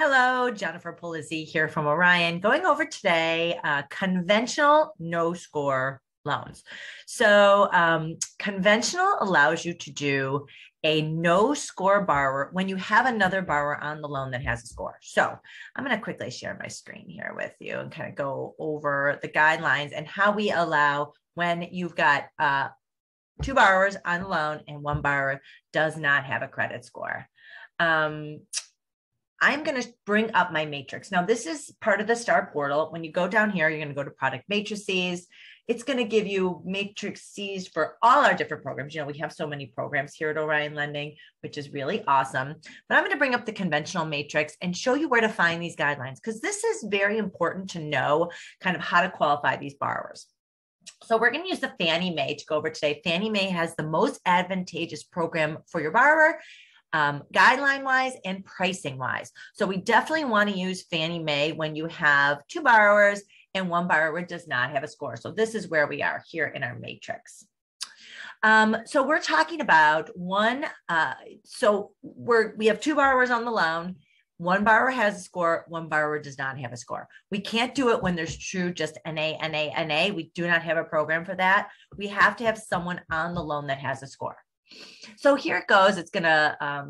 Hello, Jennifer Polizzi here from Orion, going over today conventional no score loans. Conventional allows you to do a no score borrower when you have another borrower on the loan that has a score. So I'm going to quickly share my screen here with you and kind of go over the guidelines and how we allow when you've got two borrowers on the loan and one borrower does not have a credit score. I'm going to bring up my matrix. Now, this is part of the STAR portal. When you go down here, you're going to go to product matrices. It's going to give you matrices for all our different programs. You know, we have so many programs here at Orion Lending, which is really awesome. But I'm going to bring up the conventional matrix and show you where to find these guidelines, because this is very important to know kind of how to qualify these borrowers. So we're going to use the Fannie Mae to go over today. Fannie Mae has the most advantageous program for your borrower, guideline wise and pricing wise. So we definitely want to use Fannie Mae when you have two borrowers and one borrower does not have a score. So this is where we are here in our matrix. So we're talking about we have two borrowers on the loan. One borrower has a score, one borrower does not have a score. We can't do it when there's true just NA, NA, NA. We do not have a program for that. We have to have someone on the loan that has a score. So here it goes. It's going to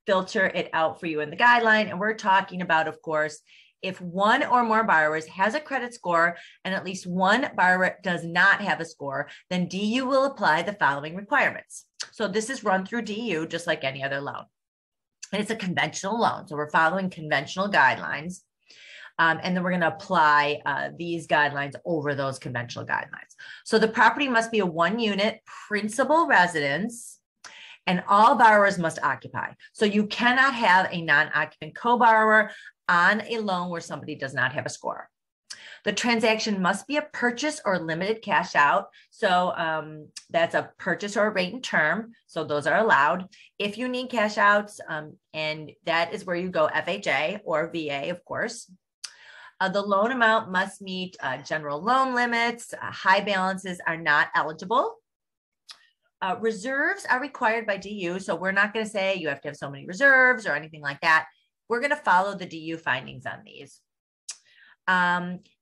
filter it out for you in the guideline. And we're talking about, of course, if one or more borrowers has a credit score and at least one borrower does not have a score, then DU will apply the following requirements. So this is run through DU just like any other loan. And it's a conventional loan. So we're following conventional guidelines. And then we're going to apply these guidelines over those conventional guidelines. So the property must be a one-unit principal residence, and all borrowers must occupy. So you cannot have a non-occupant co-borrower on a loan where somebody does not have a score. The transaction must be a purchase or limited cash out. So that's a purchase or a rate and term. So those are allowed. If you need cash outs, and that is where you go FHA or VA, of course. The loan amount must meet general loan limits. High balances are not eligible. Reserves are required by DU. So we're not going to say you have to have so many reserves or anything like that. We're going to follow the DU findings on these.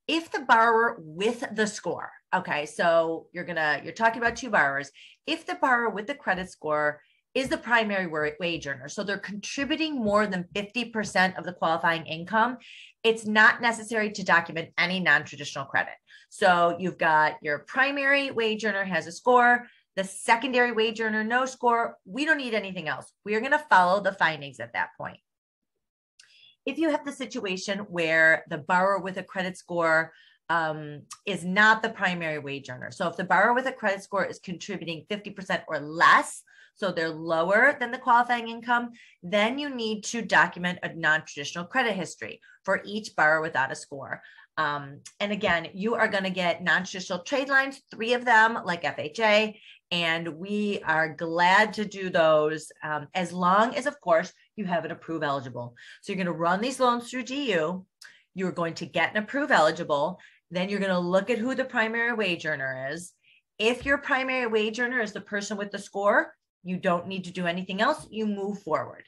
If the borrower with the score, okay, so you're talking about two borrowers. If the borrower with the credit score is the primary wage earner, so they're contributing more than 50% of the qualifying income, it's not necessary to document any non-traditional credit. So you've got your primary wage earner has a score, the secondary wage earner, no score. We don't need anything else. We are going to follow the findings at that point. If you have the situation where the borrower with a credit score is not the primary wage earner. So if the borrower with a credit score is contributing 50% or less, so they're lower than the qualifying income, then you need to document a non-traditional credit history for each borrower without a score. And again, you are going to get non-traditional trade lines, 3 of them like FHA, and we are glad to do those as long as, of course, you have an approve eligible. So you're going to run these loans through DU. You're going to get an approve eligible. Then you're going to look at who the primary wage earner is. If your primary wage earner is the person with the score, you don't need to do anything else. You move forward.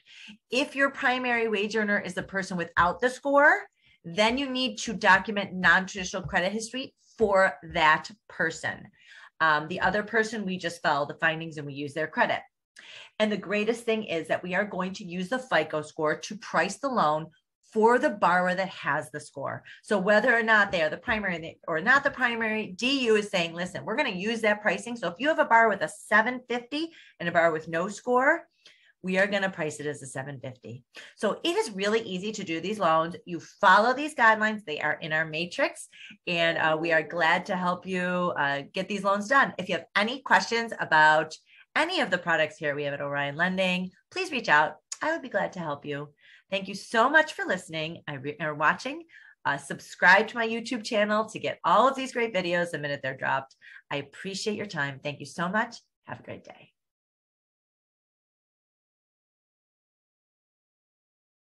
If your primary wage earner is the person without the score, then you need to document non-traditional credit history for that person. The other person, we just follow the findings and we use their credit. And the greatest thing is that we are going to use the FICO score to price the loan for the borrower that has the score. So whether or not they are the primary or not the primary, DU is saying, listen, we're going to use that pricing. So if you have a borrower with a 750 and a borrower with no score, we are going to price it as a 750. So it is really easy to do these loans. You follow these guidelines. They are in our matrix, and we are glad to help you get these loans done. If you have any questions about any of the products here we have at Orion Lending, please reach out. I would be glad to help you. Thank you so much for listening or watching. Subscribe to my YouTube channel to get all of these great videos the minute they're dropped. I appreciate your time. Thank you so much. Have a great day.